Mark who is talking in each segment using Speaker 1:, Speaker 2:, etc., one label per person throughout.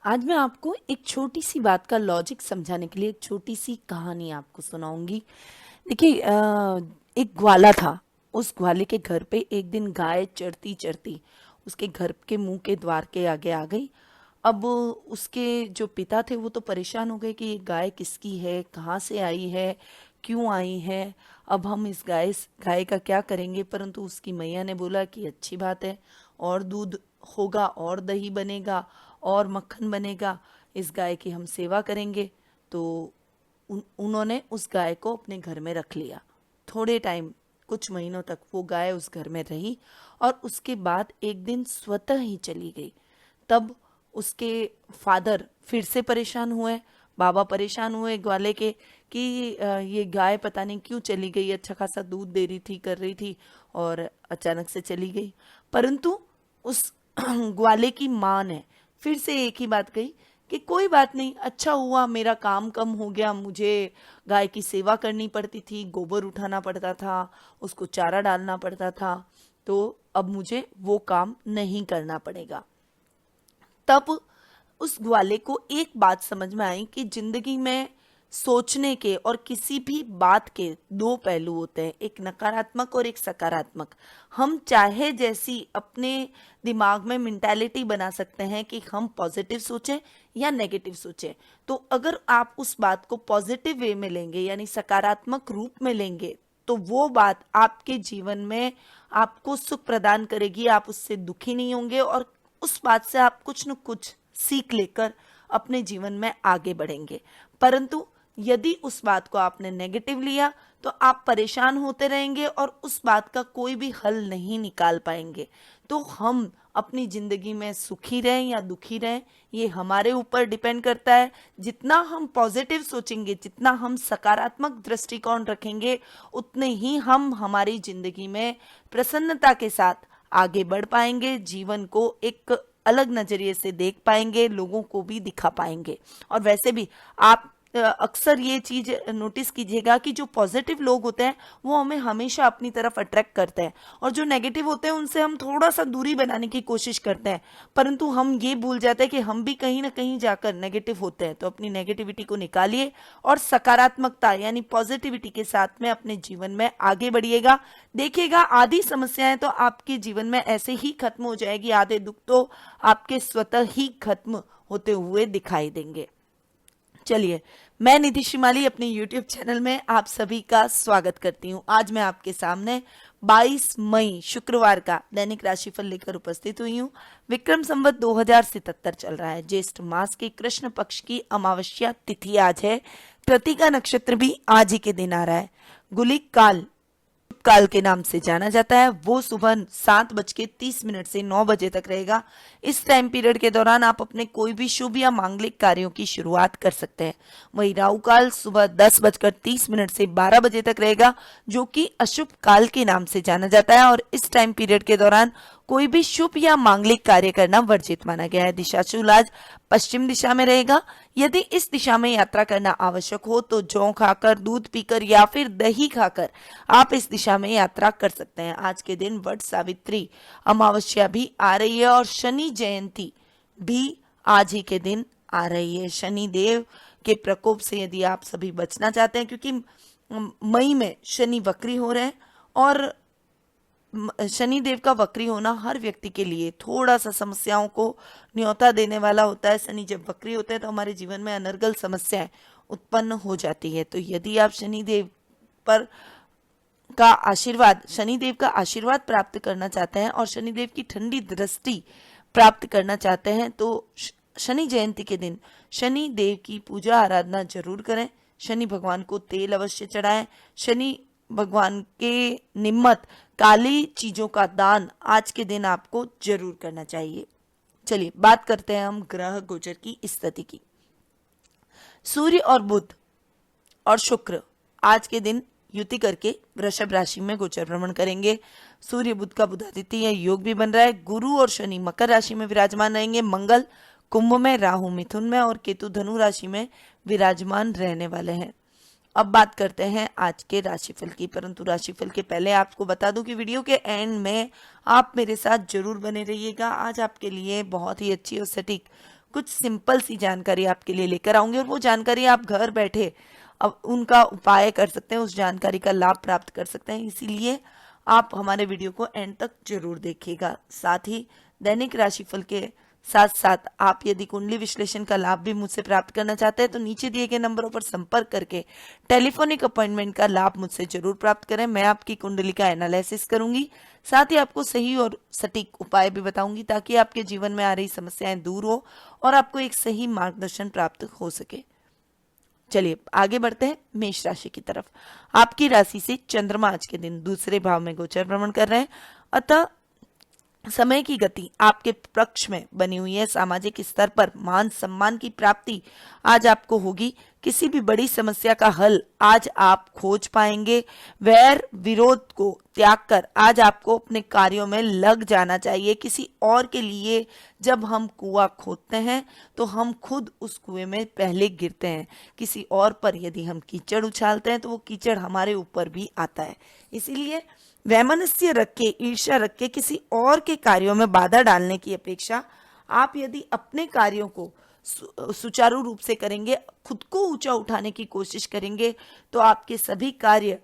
Speaker 1: आज मैं आपको एक छोटी सी बात का लॉजिक समझाने के लिए एक छोटी सी कहानी आपको सुनाऊंगी। देखिए, एक ग्वाला था। उस ग्वाले के घर पे एक दिन गाय चरती चरती उसके घर के मुंह के द्वार के आगे आ गई। अब उसके जो पिता थे वो तो परेशान हो गए कि ये गाय किसकी है, कहाँ से आई है, क्यों आई है। अब हम इस गाय का क्या करेंगे। परंतु उसकी मैया ने बोला कि अच्छी बात है, और दूध होगा और दही बनेगा और मक्खन बनेगा, इस गाय की हम सेवा करेंगे। तो उन्होंने उस गाय को अपने घर में रख लिया। थोड़े टाइम, कुछ महीनों तक वो गाय उस घर में रही और उसके बाद एक दिन स्वतः ही चली गई। तब उसके फादर फिर से परेशान हुए। बाबा परेशान हुए ग्वाले के कि ये गाय पता नहीं क्यों चली गई, अच्छा खासा दूध दे रही थी, कर रही थी, और अचानक से चली गई। परंतु उस ग्वाले की माँ ने फिर से एक ही बात कही कि कोई बात नहीं, अच्छा हुआ, मेरा काम कम हो गया, मुझे गाय की सेवा करनी पड़ती थी, गोबर उठाना पड़ता था, उसको चारा डालना पड़ता था, तो अब मुझे वो काम नहीं करना पड़ेगा। तब उस ग्वाले को एक बात समझ में आई कि जिंदगी में सोचने के और किसी भी बात के दो पहलू होते हैं, एक नकारात्मक और एक सकारात्मक। हम चाहे जैसी अपने दिमाग में मेंटालिटी बना सकते हैं कि हम पॉजिटिव सोचें या नेगेटिव सोचें। तो अगर आप उस बात को पॉजिटिव वे में लेंगे, यानी सकारात्मक रूप में लेंगे, तो वो बात आपके जीवन में आपको सुख प्रदान करेगी, आप उससे दुखी नहीं होंगे और उस बात से आप कुछ न कुछ सीख लेकर अपने जीवन में आगे बढ़ेंगे। परंतु यदि उस बात को आपने नेगेटिव लिया तो आप परेशान होते रहेंगे और उस बात का कोई भी हल नहीं निकाल पाएंगे। तो हम अपनी जिंदगी में सुखी रहें या दुखी रहें, ये हमारे ऊपर डिपेंड करता है। जितना हम पॉजिटिव सोचेंगे, जितना हम सकारात्मक दृष्टिकोण रखेंगे, उतने ही हम हमारी जिंदगी में प्रसन्नता के साथ आगे बढ़ पाएंगे, जीवन को एक अलग नजरिए से देख पाएंगे, लोगों को भी दिखा पाएंगे। और वैसे भी आप अक्सर ये चीज नोटिस कीजिएगा कि जो पॉजिटिव लोग होते हैं वो हमें हमेशा अपनी तरफ अट्रैक्ट करते हैं, और जो नेगेटिव होते हैं उनसे हम थोड़ा सा दूरी बनाने की कोशिश करते हैं। परंतु हम ये भूल जाते हैं कि हम भी कहीं ना कहीं जाकर नेगेटिव होते हैं। तो अपनी नेगेटिविटी को निकालिए और सकारात्मकता यानी पॉजिटिविटी के साथ में अपने जीवन में आगे बढ़िएगा। देखिएगा, आधी समस्याएं तो आपके जीवन में ऐसे ही खत्म हो जाएगी, आधे दुख तो आपके स्वतः ही खत्म होते हुए दिखाई देंगे। चलिए, मैं निधि शिमाली अपने YouTube चैनल में आप सभी का स्वागत करती हूँ। आज मैं आपके सामने 22 मई शुक्रवार का दैनिक राशिफल लेकर उपस्थित हुई हूँ। विक्रम संवत 2077 चल रहा है। ज्येष्ठ मास की कृष्ण पक्ष की अमावस्या तिथि आज है। कृतिका नक्षत्र भी आज ही के दिन आ रहा है। गुलिक काल काल के नाम से जाना जाता है। वो सुबह 7:30 से 9 बजे तक रहेगा। इस टाइम पीरियड के दौरान आप अपने कोई भी शुभ या मांगलिक कार्यों की शुरुआत कर सकते हैं। वही राहु काल सुबह 10:30 से 12 बजे तक रहेगा, जो कि अशुभ काल के नाम से जाना जाता है। और इस टाइम पीरियड के दौरान कोई भी शुभ या मांगलिक कार्य करना वर्जित माना गया है। दिशाशूल आज पश्चिम दिशा में रहेगा। यदि इस दिशा में यात्रा करना आवश्यक हो तो जौ खाकर, दूध पीकर या फिर दही खाकर आप इस दिशा में यात्रा कर सकते हैं। आज के दिन वट सावित्री अमावस्या भी आ रही है और शनि जयंती भी आज ही के दिन आ रही है। शनि देव के प्रकोप से यदि आप सभी बचना चाहते हैं, क्योंकि मई में शनि वक्री हो रहे हैं, और शनि देव का वक्री होना हर व्यक्ति के लिए थोड़ा सा समस्याओं को न्योता देने वाला होता है। शनि जब वक्री होते हैं तो हमारे जीवन में अनर्गल समस्याएं उत्पन्न हो जाती है। तो यदि आप शनि देव पर का आशीर्वाद, शनिदेव का आशीर्वाद प्राप्त करना चाहते हैं और शनिदेव की ठंडी दृष्टि प्राप्त करना चाहते हैं, तो शनि जयंती के दिन शनि देव की पूजा आराधना जरूर करें। शनि भगवान को तेल अवश्य चढ़ाएं। शनि भगवान के निमित्त काली चीजों का दान आज के दिन आपको जरूर करना चाहिए। चलिए, बात करते हैं हम ग्रह गोचर की स्थिति की। सूर्य और बुध और शुक्र आज के दिन युति करके वृषभ राशि में गोचर भ्रमण करेंगे। सूर्य बुध का बुधादित्य योग भी बन रहा है। गुरु और शनि मकर राशि में विराजमान रहेंगे। मंगल कुंभ में, राहु मिथुन में और केतु धनु राशि में विराजमान रहने वाले हैं। अब बात करते हैं आज के राशिफल की। परंतु राशिफल के पहले आपको बता दूं कि वीडियो के एंड में आप मेरे साथ जरूर बने रहिएगा। आज आपके लिए बहुत ही अच्छी और सटीक कुछ सिंपल सी जानकारी आपके लिए लेकर आऊंगी और वो जानकारी आप घर बैठे अब उनका उपाय कर सकते हैं, उस जानकारी का लाभ प्राप्त कर सकते हैं। इसीलिए आप हमारे वीडियो को एंड तक जरूर देखिएगा। साथ ही दैनिक राशिफल के साथ साथ आप यदि कुंडली विश्लेषण का लाभ भी मुझसे प्राप्त करना चाहते हैं तो नीचे दिए गए नंबरों पर संपर्क करके टेलीफोनिक अपॉइंटमेंट का लाभ मुझसे जरूर प्राप्त करें। मैं आपकी कुंडली का एनालिसिस करूंगी, साथ ही आपको सही और सटीक उपाय भी बताऊंगी ताकि आपके जीवन में आ रही समस्याएं दूर हो और आपको एक सही मार्गदर्शन प्राप्त हो सके। चलिए आगे बढ़ते हैं मेष राशि की तरफ। आपकी राशि से चंद्रमा आज के दिन दूसरे भाव में गोचर भ्रमण कर रहे हैं, अतः समय की गति आपके पक्ष में बनी हुई है। सामाजिक स्तर पर मान सम्मान की प्राप्ति आज आपको होगी। किसी भी बड़ी समस्या का हल आज आप खोज पाएंगे। वैर विरोध को त्याग कर आज आपको अपने कार्यों में लग जाना चाहिए। किसी और के लिए जब हम कुआं खोदते हैं तो हम खुद उस कुएं में पहले गिरते हैं। किसी और पर यदि हम कीचड़ उछालते हैं तो वो कीचड़ हमारे ऊपर भी आता है। इसीलिए वैमनस्य रख के, ईर्ष्या रख के किसी और के कार्यों में बाधा डालने की अपेक्षा आप यदि अपने कार्यों को सुचारू रूप से करेंगे, खुद को ऊंचा उठाने की कोशिश करेंगे तो आपके सभी कार्य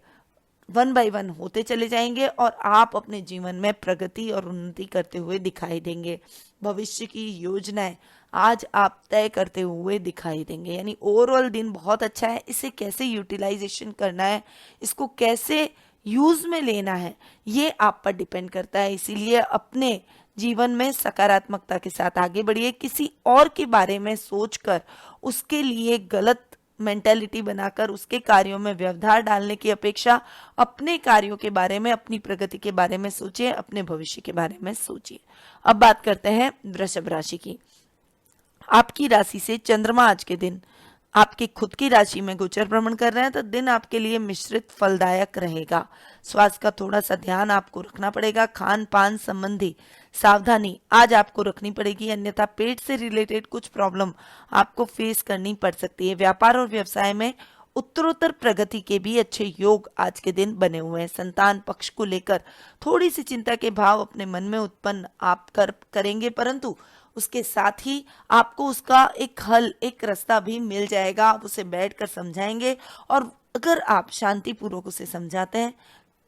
Speaker 1: वन बाय वन होते चले जाएंगे और आप अपने जीवन में प्रगति और उन्नति करते हुए दिखाई देंगे। भविष्य की योजनाएं आज आप तय करते हुए दिखाई देंगे। यानी ओवरऑल दिन बहुत अच्छा है। इसे कैसे यूटिलाइजेशन करना है, इसको कैसे यूज में लेना है, ये आप पर डिपेंड करता है। इसीलिए अपने जीवन में सकारात्मकता के साथ आगे बढ़िए। किसी और के बारे में सोचकर उसके लिए गलत मेंटेलिटी बनाकर उसके कार्यों में व्यवधान डालने की अपेक्षा अपने कार्यों के बारे में, अपनी प्रगति के बारे में सोचिए, अपने भविष्य के बारे में सोचिए। अब बात करते हैं वृषभ राशि की। आपकी राशि से चंद्रमा आज के दिन आपकी खुद की राशि में गोचर भ्रमण कर रहे हैं तो दिन आपके लिए मिश्रित फलदायक रहेगा। स्वास्थ्य का थोड़ा सा ध्यान आपको रखना पड़ेगा। खान पान संबंधी सावधानी आज आपको रखनी पड़ेगी, अन्यथा पेट से रिलेटेड कुछ प्रॉब्लम आपको फेस करनी पड़ सकती है। व्यापार और व्यवसाय में उत्तरोत्तर प्रगति के भी अच्छे योग आज के दिन बने हुए हैं। संतान पक्ष को लेकर थोड़ी सी चिंता के भाव अपने मन में उत्पन्न आप करेंगे, परंतु उसके साथ ही आपको उसका एक हल, एक रास्ता भी मिल जाएगा। आप उसे बैठकर समझाएंगे और अगर आप शांतिपूर्वक उसे समझाते हैं,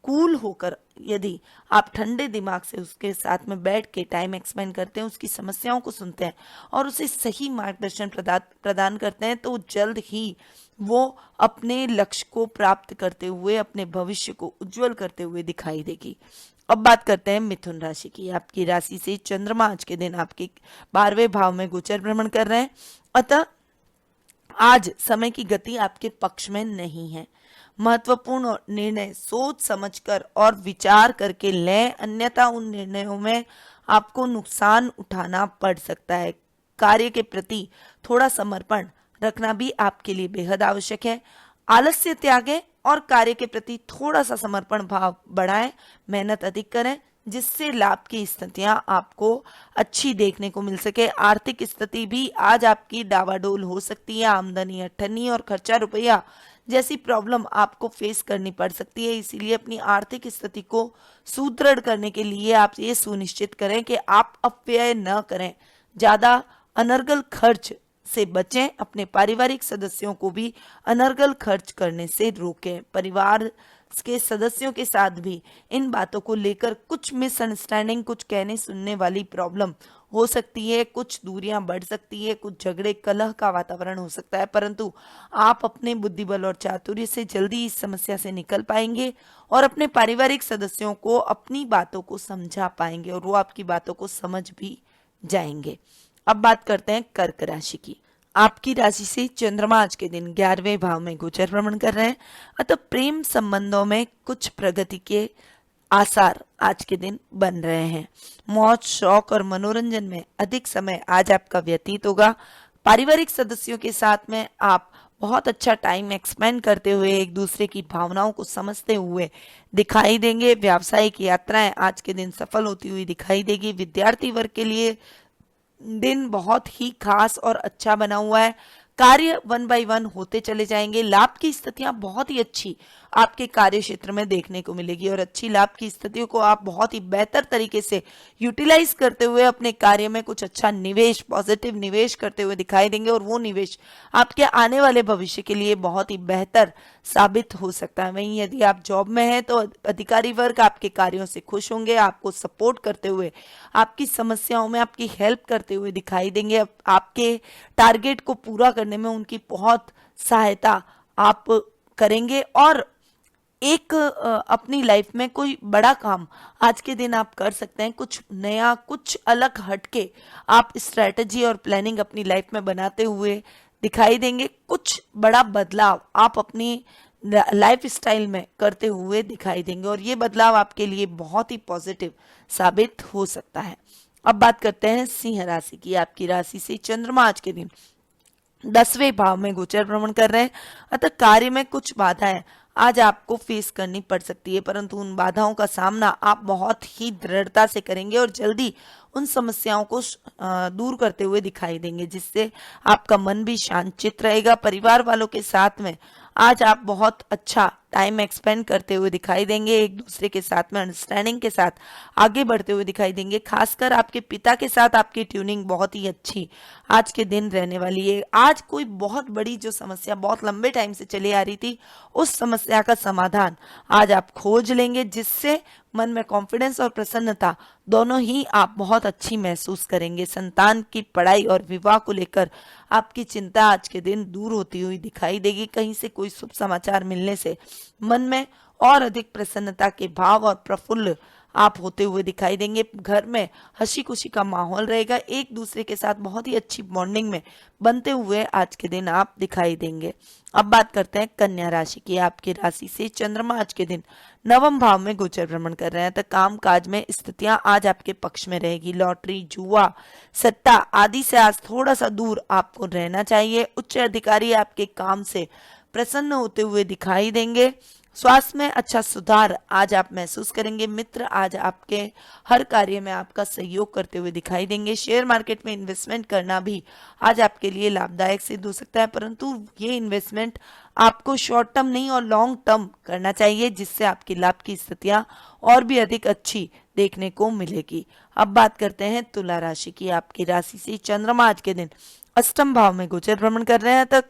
Speaker 1: कूल होकर यदि आप ठंडे दिमाग से उसके साथ में बैठ के टाइम एक्सपेंड करते हैं, उसकी समस्याओं को सुनते हैं और उसे सही मार्गदर्शन प्रदान करते हैं तो जल्द ही वो अपने लक्ष्य को प्राप्त करते हुए, अपने भविष्य को उज्जवल करते हुए दिखाई देगी। अब बात करते हैं मिथुन राशि की। आपकी राशि से चंद्रमा आज के दिन आपके 12वें भाव में गोचर भ्रमण कर रहे हैं, अतः आज समय की गति आपके पक्ष में नहीं है। महत्वपूर्ण निर्णय सोच समझकर और विचार करके लें, अन्यथा उन निर्णयों में आपको नुकसान उठाना पड़ सकता है। कार्य के प्रति थोड़ा समर्पण रखना भी आपके लिए बेहद आवश्यक है। आलस्य त्यागें और कार्य के प्रति थोड़ा सा समर्पण भाव बढ़ाएं, मेहनत अधिक करें जिससे लाभ की स्थितियां आपको अच्छी देखने को मिल सके। आर्थिक स्थिति भी आज आपकी डावाडोल हो सकती है। आमदनी अठन्नी और खर्चा रुपया जैसी प्रॉब्लम आपको फेस करनी पड़ सकती है। इसीलिए अपनी आर्थिक स्थिति को सुदृढ़ करने के लिए आप ये सुनिश्चित करें कि आप अपव्यय न करें, ज्यादा अनर्गल खर्च से बचें। अपने पारिवारिक सदस्यों को भी अनर्गल खर्च करने से रोकें। परिवार के सदस्यों के साथ भी इन बातों को लेकर कुछ मिसअंडरस्टैंडिंग, कुछ कहने सुनने वाली प्रॉब्लम हो सकती है, कुछ दूरियां बढ़ सकती है, कुछ झगड़े कलह का वातावरण हो सकता है, परंतु आप अपने बुद्धिबल और चातुर्य से जल्दी इस समस्या से निकल पाएंगे और अपने पारिवारिक सदस्यों को अपनी बातों को समझा पाएंगे और वो आपकी बातों को समझ भी जाएंगे। अब बात करते हैं कर्क राशि की। आपकी राशि से चंद्रमा आज के दिन 11वें भाव में गोचर भ्रमण कर रहे हैं, अतः प्रेम संबंधों में कुछ प्रगति के आसार आज के दिन बन रहे हैं। मौज शौक और मनोरंजन में अधिक समय आज आपका व्यतीत होगा। पारिवारिक सदस्यों के साथ में आप बहुत अच्छा टाइम एक्सपेंड करते हुए एक दूसरे की भावनाओं को समझते हुए दिखाई देंगे। व्यावसायिक यात्राएं आज के दिन सफल होती हुई दिखाई देगी। विद्यार्थी वर्ग के लिए दिन बहुत ही खास और अच्छा बना हुआ है। कार्य वन बाय वन होते चले जाएंगे। लाभ की स्थितियां बहुत ही अच्छी आपके कार्य क्षेत्र में देखने को मिलेगी और अच्छी लाभ की स्थितियों को आप बहुत ही बेहतर तरीके से यूटिलाइज करते हुए अपने कार्य में कुछ अच्छा निवेश, पॉजिटिव निवेश करते हुए दिखाई देंगे और वो निवेश आपके आने वाले भविष्य के लिए बहुत ही बेहतर साबित हो सकता है। वहीं यदि आप जॉब में हैं तो अधिकारी वर्ग आपके कार्यों से खुश होंगे, आपको सपोर्ट करते हुए, आपकी समस्याओं में आपकी हेल्प करते हुए दिखाई देंगे। आपके टारगेट को पूरा करने में उनकी बहुत सहायता आप करेंगे और एक अपनी लाइफ में कोई बड़ा काम आज के दिन आप कर सकते हैं। कुछ नया, कुछ अलग हटके आप स्ट्रेटजी और प्लानिंग अपनी लाइफ में बनाते हुए दिखाई देंगे। कुछ बड़ा बदलाव आप अपनी लाइफ स्टाइल में करते हुए दिखाई देंगे और ये बदलाव आपके लिए बहुत ही पॉजिटिव साबित हो सकता है। अब बात करते हैं सिंह राशि की। आपकी राशि से चंद्रमा आज के दिन 10वें भाव में गोचर भ्रमण कर रहे हैं, अतः कार्य में कुछ बाधाएं आज आपको फेस करनी पड़ सकती है, परंतु उन बाधाओं का सामना आप बहुत ही दृढ़ता से करेंगे और जल्दी उन समस्याओं को दूर करते हुए दिखाई देंगे, जिससे आपका मन भी शांतचित्त रहेगा। परिवार वालों के साथ में आज आप बहुत अच्छा टाइम एक्सपेंड करते हुए दिखाई देंगे, एक दूसरे के साथ में अंडरस्टैंडिंग के साथ आगे बढ़ते हुए दिखाई देंगे। खासकर आपके पिता के साथ आपकी ट्यूनिंग बहुत ही अच्छी आज के दिन रहने वाली है। आज कोई बहुत बड़ी जो समस्या बहुत लंबे टाइम से चली आ रही थी, उस समस्या का समाधान आज आप खोज लेंगे, जिससे मन में कॉन्फिडेंस और प्रसन्नता दोनों ही आप बहुत अच्छी महसूस करेंगे। संतान की पढ़ाई और विवाह को लेकर आपकी चिंता आज के दिन दूर होती हुई दिखाई देगी। कहीं से कोई शुभ समाचार मिलने से मन में और अधिक प्रसन्नता के भाव और प्रफुल्ल आप होते हुए दिखाई देंगे। घर में हंसी खुशी का माहौल रहेगा, एक दूसरे के साथ बहुत ही अच्छी बॉन्डिंग में बनते हुए आज के दिन आप दिखाई देंगे। अब बात करते हैं कन्या राशि की। आपकी राशि से चंद्रमा आज के दिन 9वें भाव में गोचर भ्रमण कर रहे हैं, तो काम काज में स्थितियां आज आपके पक्ष में रहेगी। लॉटरी, जुआ, सट्टा आदि से आज थोड़ा सा दूर आपको रहना चाहिए। उच्च अधिकारी आपके काम से प्रसन्न होते हुए दिखाई देंगे। स्वास्थ्य में अच्छा सुधार आज आप महसूस करेंगे। मित्र आज आपके हर कार्य में आपका सहयोग करते हुए दिखाई देंगे। शेयर मार्केट में इन्वेस्टमेंट करना भी आज आपके लिए लाभदायक सिद्ध हो सकता है, परंतु ये इन्वेस्टमेंट आपको शॉर्ट टर्म नहीं और लॉन्ग टर्म करना चाहिए, जिससे आपकी लाभ की स्थितियां और भी अधिक अच्छी देखने को मिलेगी। अब बात करते हैं तुला राशि की। आपकी राशि से चंद्रमा आज के दिन 8वें भाव में गोचर भ्रमण कर रहे हैं, तक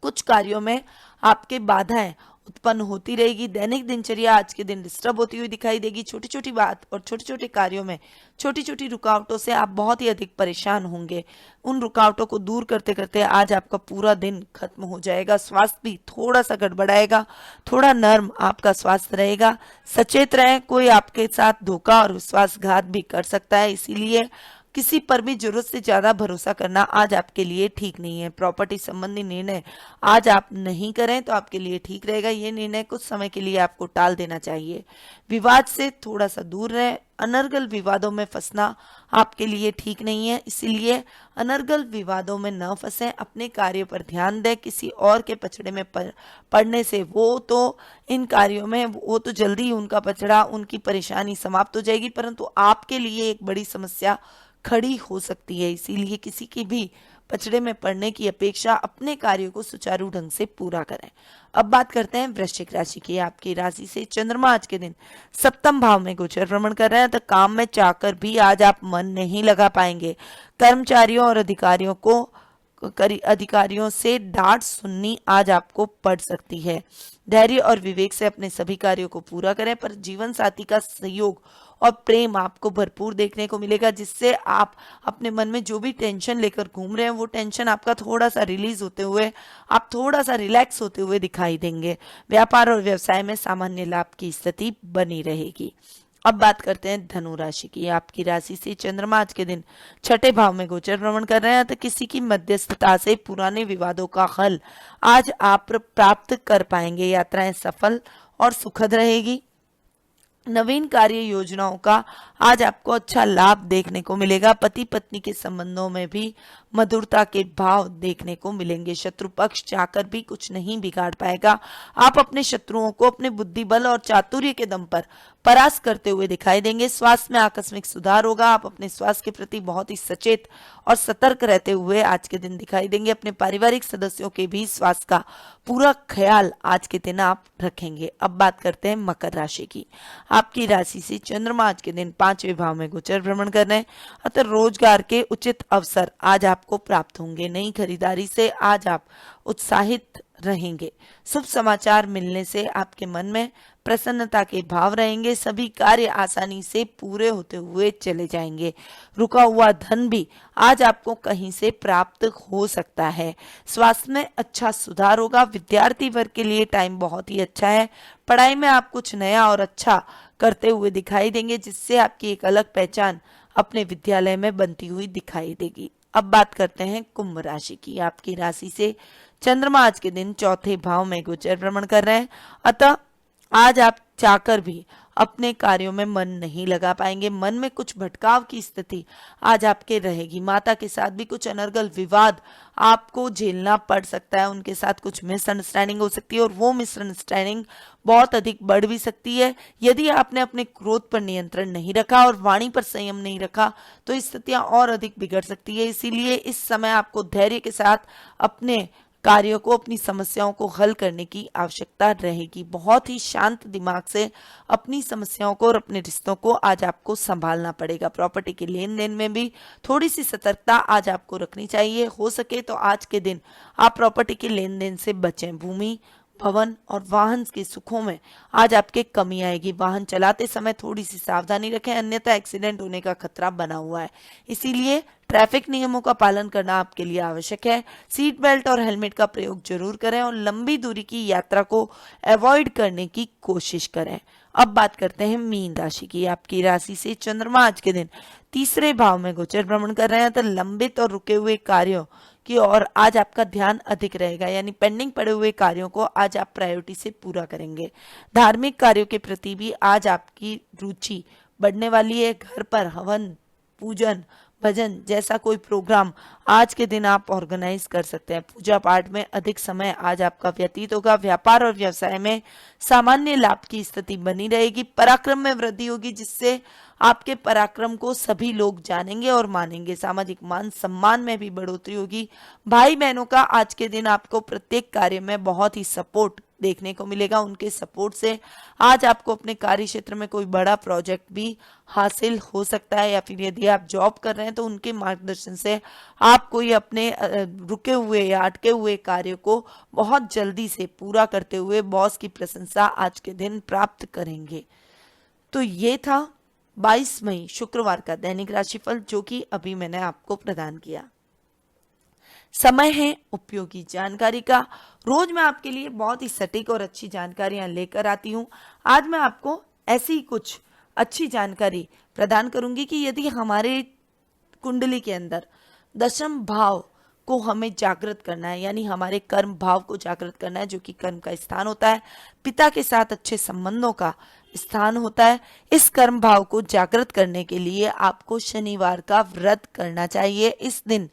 Speaker 1: कुछ कार्यों में आपके बाधाएं उत्पन्न होती रहेगी। दैनिक दिनचर्या आज के दिन डिस्टर्ब होती हुई दिखाई देगी। छोटी छोटी बात और छोटे छोटे कार्यों में छोटी छोटी रुकावटों से आप बहुत ही अधिक परेशान होंगे। उन रुकावटों को दूर करते करते आज आपका पूरा दिन खत्म हो जाएगा। स्वास्थ्य भी थोड़ा सा गड़बड़ाएगा, थोड़ा नर्म आपका स्वास्थ्य रहेगा। सचेत रहें, कोई आपके साथ धोखा और विश्वासघात भी कर सकता है, इसीलिए किसी पर भी जरूरत से ज्यादा भरोसा करना आज आपके लिए ठीक नहीं है। प्रॉपर्टी संबंधी निर्णय आज आप नहीं करें तो आपके लिए ठीक रहेगा। ये निर्णय कुछ समय के लिए आपको टाल देना चाहिए। विवाद से थोड़ा सा दूर रहें। अनर्गल विवादों में फंसना आपके लिए ठीक नहीं है, इसीलिए अनर्गल विवादों में न फंसें। अपने कार्य पर ध्यान दें। किसी और के पछड़े में पड़ने से वो तो इन कार्यों में वो तो जल्दी उनका पछड़ा, उनकी परेशानी समाप्त हो जाएगी, परंतु आपके लिए एक बड़ी समस्या खड़ी हो सकती है। इसीलिए किसी की भी पचड़े में पड़ने की अपेक्षा अपने कार्यों को सुचारू ढंग से पूरा करें। अब बात करते हैं वृश्चिक राशि की। आपकी राशि से चंद्रमा आज के दिन 7वें भाव में गोचर भ्रमण कर रहे हैं, तो काम में चाहकर भी आज आप मन नहीं लगा पाएंगे। कर्मचारियों और अधिकारियों से डांट सुननी आज आपको पड़ सकती है। धैर्य और विवेक से अपने सभी कार्यों को पूरा करें, पर जीवन साथी का सहयोग और प्रेम आपको भरपूर देखने को मिलेगा, जिससे आप अपने मन में जो भी टेंशन लेकर घूम रहे हैं वो टेंशन आपका थोड़ा सा रिलीज होते हुए आप थोड़ा सा रिलैक्स होते हुए दिखाई देंगे। व्यापार और व्यवसाय में सामान्य लाभ की स्थिति बनी रहेगी। अब बात करते हैं धनु राशि की। आपकी राशि से चंद्रमा आज के दिन 6ठे भाव में गोचर भ्रमण कर रहे हैं, तो किसी की मध्यस्थता से पुराने विवादों का हल आज आप प्राप्त कर पाएंगे। यात्राएं सफल और सुखद रहेगी। नवीन कार्य योजनाओं का आज आपको अच्छा लाभ देखने को मिलेगा। पति पत्नी के संबंधों में भी मधुरता के भाव देखने को मिलेंगे। शत्रु पक्ष चाहकर भी कुछ नहीं बिगाड़ पाएगा। आप अपने शत्रुओं को अपने बुद्धि बल और चातुर्य के दम पर परास्त करते हुए दिखाई देंगे। स्वास्थ्य में आकस्मिक सुधार होगा। आप अपने स्वास्थ्य के प्रति बहुत ही सचेत और सतर्क रहते हुए आज के दिन दिखाई देंगे। अपने पारिवारिक सदस्यों के भी स्वास्थ्य का पूरा ख्याल आज के दिन आप रखेंगे। अब बात करते हैं मकर राशि की। आपकी राशि से चंद्रमा आज के दिन 5वें भाव में गोचर भ्रमण कर रहे हैं, अतः रोजगार के उचित अवसर आज आपको प्राप्त होंगे। नई खरीदारी से आज आप उत्साहित रहेंगे। शुभ समाचार मिलने से आपके मन में प्रसन्नता के भाव रहेंगे। सभी कार्य आसानी से पूरे होते हुए चले जाएंगे। रुका हुआ धन भी आज आपको कहीं से प्राप्त हो सकता है। स्वास्थ्य में अच्छा सुधार होगा। विद्यार्थी वर्ग के लिए टाइम बहुत ही अच्छा है। पढ़ाई में आप कुछ नया और अच्छा करते हुए दिखाई देंगे, जिससे आपकी एक अलग पहचान अपने विद्यालय में बनती हुई दिखाई देगी। अब बात करते हैं कुंभ राशि की। आपकी राशि से चंद्रमा आज के दिन 4थे भाव में गोचर भ्रमण कर रहे हैं, अतः आज आप चाहकर भी अपने कार्यों में मन नहीं लगा पाएंगे। मन में कुछ भटकाव की स्थिति आज आपके रहेगी। माता के साथ भी कुछ अनर्गल विवाद आपको झेलना पड़ सकता है। उनके साथ कुछ मिसअंडरस्टैंडिंग हो सकती है और वो मिसअंडरस्टैंडिंग बहुत अधिक बढ़ भी सकती है। यदि आपने अपने क्रोध पर नियंत्रण नहीं रखा और वाणी पर संयम नहीं रखा तो स्थितियां और अधिक बिगड़ सकती है। इसीलिए इस समय आपको धैर्य के साथ अपने कार्यों को, अपनी समस्याओं को हल करने की आवश्यकता रहेगी। बहुत ही शांत दिमाग से अपनी समस्याओं को और अपने रिश्तों को आज आपको संभालना पड़ेगा। प्रॉपर्टी के लेन देन में भी थोड़ी सी सतर्कता आज आपको रखनी चाहिए। हो सके तो आज के दिन आप प्रॉपर्टी के लेन देन से बचें। भूमि, भवन और वाहन के सुखों में आज आपके कमी आएगी। वाहन चलाते समय थोड़ी सी सावधानी रखें, अन्यथा एक्सीडेंट होने का खतरा बना हुआ है। इसीलिए ट्रैफिक नियमों का पालन करना आपके लिए आवश्यक है। सीट बेल्ट और हेलमेट का प्रयोग जरूर करें और लंबी दूरी की यात्रा को अवॉइड करने की कोशिश करें। अब बात करते हैं मीन राशि की। आपकी राशि से चंद्रमा आज के दिन 3रे भाव में गोचर भ्रमण कर रहे हैं, तो लंबित और रुके हुए कार्यों की ओर आज आपका ध्यान अधिक रहेगा। यानी पेंडिंग पड़े हुए कार्यों को आज आप प्रायोरिटी से पूरा करेंगे। धार्मिक कार्यों के प्रति भी आज आपकी रुचि बढ़ने वाली है। घर पर हवन, पूजन, भजन जैसा कोई प्रोग्राम आज के दिन आप ऑर्गेनाइज कर सकते हैं। पूजा पाठ में अधिक समय आज आपका व्यतीत होगा। व्यापार और व्यवसाय में सामान्य लाभ की स्थिति बनी रहेगी। पराक्रम में वृद्धि होगी, जिससे आपके पराक्रम को सभी लोग जानेंगे और मानेंगे। सामाजिक मान सम्मान में भी बढ़ोतरी होगी। भाई बहनों का आज के दिन आपको प्रत्येक कार्य में बहुत ही सपोर्ट देखने को मिलेगा। उनके सपोर्ट से आज आपको अपने कार्य क्षेत्र में कोई बड़ा प्रोजेक्ट भी हासिल हो सकता है, या फिर यदि आप जॉब कर रहे हैं तो उनके मार्गदर्शन से आप कोई अपने रुके हुए या अटके हुए कार्य को बहुत जल्दी से पूरा करते हुए बॉस की प्रशंसा आज के दिन प्राप्त करेंगे। तो ये था 22 मई शुक्रवार का दैनिक राशिफल, जो कि अभी मैंने आपको प्रदान किया। समय है उपयोगी जानकारी का। रोज मैं आपके लिए बहुत ही सटीक और अच्छी जानकारियां लेकर आती हूं। आज मैं आपको ऐसी ही कुछ अच्छी जानकारी प्रदान करूंगी कि यदि हमारे कुंडली के अंदर दशम भाव को हमें जागृत करना है, यानी हमारे कर्म भाव को जागृत करना है, जो कि कर्म का स्थान होता है, पिता के साथ अच्छे संबंधों का स्थान होता है। इस कर्म भाव को जागृत करने के लिए आपको शनिवार का व्रत करना चाहिए। इस दिन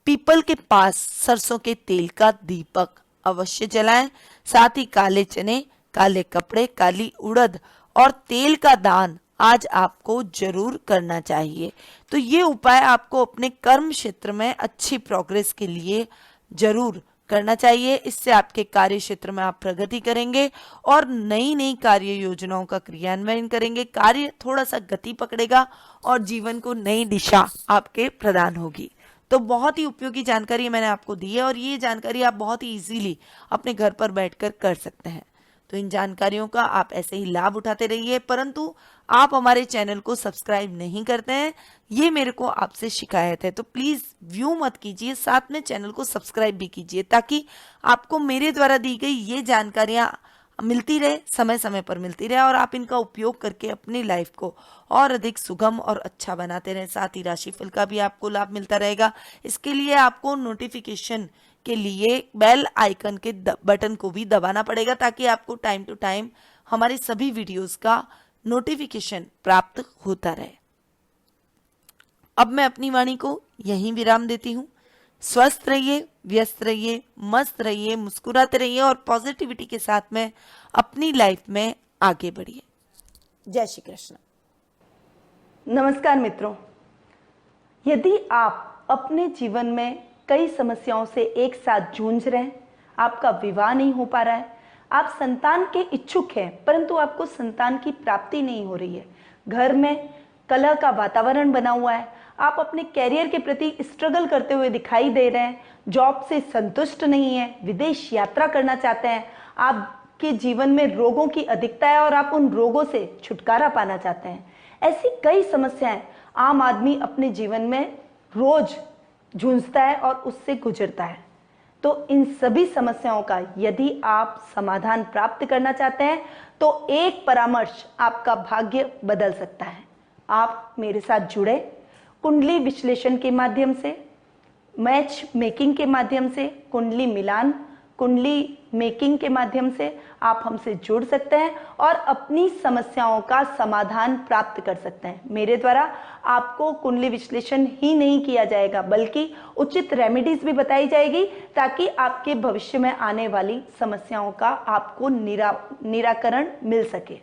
Speaker 1: पीपल के पास सरसों के तेल का दीपक अवश्य जलाएं। साथ ही काले चने, काले कपड़े, काली उड़द और तेल का दान आज आपको जरूर करना चाहिए। तो ये उपाय आपको अपने कर्म क्षेत्र में अच्छी प्रोग्रेस के लिए जरूर करना चाहिए। इससे आपके कार्य क्षेत्र में आप प्रगति करेंगे और नई नई कार्य योजनाओं का क्रियान्वयन करेंगे। कार्य थोड़ा सा गति पकड़ेगा और जीवन को नई दिशा आपके प्रदान होगी। तो बहुत ही उपयोगी जानकारी मैंने आपको दी है और ये जानकारी आप बहुत ही इजीली अपने घर पर बैठकर कर सकते हैं। तो इन जानकारियों का आप ऐसे ही लाभ उठाते रहिए, परंतु आप हमारे चैनल को सब्सक्राइब नहीं करते हैं, ये मेरे को आपसे शिकायत है। तो प्लीज व्यू मत कीजिए, साथ में चैनल को सब्सक्राइब भी कीजिए, ताकि आपको मेरे द्वारा दी गई ये जानकारियां मिलती रहे, समय समय पर मिलती रहे और आप इनका उपयोग करके अपनी लाइफ को और अधिक सुगम और अच्छा बनाते रहें। साथ ही राशिफल का भी आपको लाभ मिलता रहेगा। इसके लिए आपको नोटिफिकेशन के लिए बेल आइकन के बटन को भी दबाना पड़ेगा, ताकि आपको टाइम टू टाइम हमारे सभी वीडियोस का नोटिफिकेशन प्राप्त होता रहे। अब मैं अपनी वाणी को यहीं विराम देती हूँ। स्वस्थ रहिए, व्यस्त रहिए, मस्त रहिए, मुस्कुराते रहिए और पॉजिटिविटी के साथ में अपनी लाइफ में आगे बढ़िए। जय श्री कृष्ण।
Speaker 2: नमस्कार मित्रों, यदि आप अपने जीवन में कई समस्याओं से एक साथ जूझ रहे हैं, आपका विवाह नहीं हो पा रहा है, आप संतान के इच्छुक हैं परंतु आपको संतान की प्राप्ति नहीं हो रही है, घर में कलह का वातावरण बना हुआ है, आप अपने कैरियर के प्रति स्ट्रगल करते हुए दिखाई दे रहे हैं, जॉब से संतुष्ट नहीं है, विदेश यात्रा करना चाहते हैं, आपके जीवन में रोगों की अधिकता है और आप उन रोगों से छुटकारा पाना चाहते हैं। ऐसी कई समस्याएं आम आदमी अपने जीवन में रोज जूझता है और उससे गुजरता है। तो इन सभी समस्याओं का यदि आप समाधान प्राप्त करना चाहते हैं तो एक परामर्श आपका भाग्य बदल सकता है। आप मेरे साथ जुड़े, कुंडली विश्लेषण के माध्यम से, मैच मेकिंग के माध्यम से, कुंडली मिलान, कुंडली मेकिंग के माध्यम से आप हमसे जुड़ सकते हैं और अपनी समस्याओं का समाधान प्राप्त कर सकते हैं। मेरे द्वारा आपको कुंडली विश्लेषण ही नहीं किया जाएगा बल्कि उचित रेमेडीज भी बताई जाएगी ताकि आपके भविष्य में आने वाली समस्याओं का आपको निराकरण मिल सके।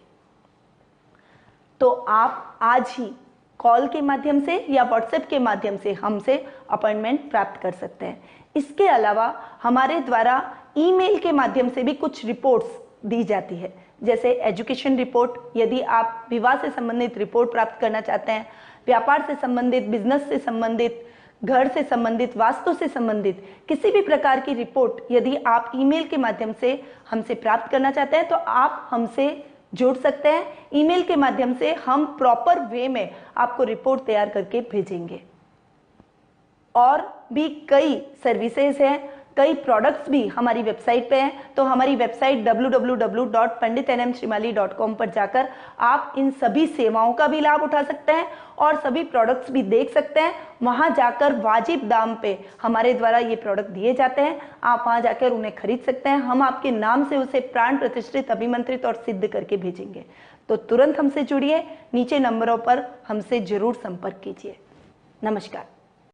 Speaker 2: तो आप आज ही कॉल के माध्यम से या व्हाट्सएप के माध्यम से हमसे अपॉइंटमेंट प्राप्त कर सकते हैं। इसके अलावा हमारे द्वारा ईमेल के माध्यम से भी कुछ रिपोर्ट्स दी जाती है, जैसे एजुकेशन रिपोर्ट, यदि आप विवाह से संबंधित रिपोर्ट प्राप्त करना चाहते हैं, व्यापार से संबंधित, बिजनेस से संबंधित, घर से संबंधित, वास्तु से संबंधित किसी भी प्रकार की रिपोर्ट यदि आप ईमेल के माध्यम से हमसे प्राप्त करना चाहते हैं तो आप हमसे जुड़ सकते हैं। ईमेल के माध्यम से हम प्रॉपर वे में आपको रिपोर्ट तैयार करके भेजेंगे। और भी कई सर्विसेज हैं, कई प्रोडक्ट्स भी हमारी वेबसाइट पे हैं, तो हमारी वेबसाइट www.panditnmshrimali.com पर जाकर आप इन सभी सेवाओं का भी लाभ उठा सकते हैं और सभी प्रोडक्ट्स भी देख सकते हैं। वहां जाकर वाजिब दाम पे हमारे द्वारा ये प्रोडक्ट दिए जाते हैं, आप वहां जाकर उन्हें खरीद सकते हैं। हम आपके नाम से उसे प्राण प्रतिष्ठित, अभिमंत्रित और सिद्ध करके भेजेंगे। तो तुरंत हमसे जुड़िए, नीचे नंबरों पर हमसे जरूर संपर्क कीजिए। नमस्कार।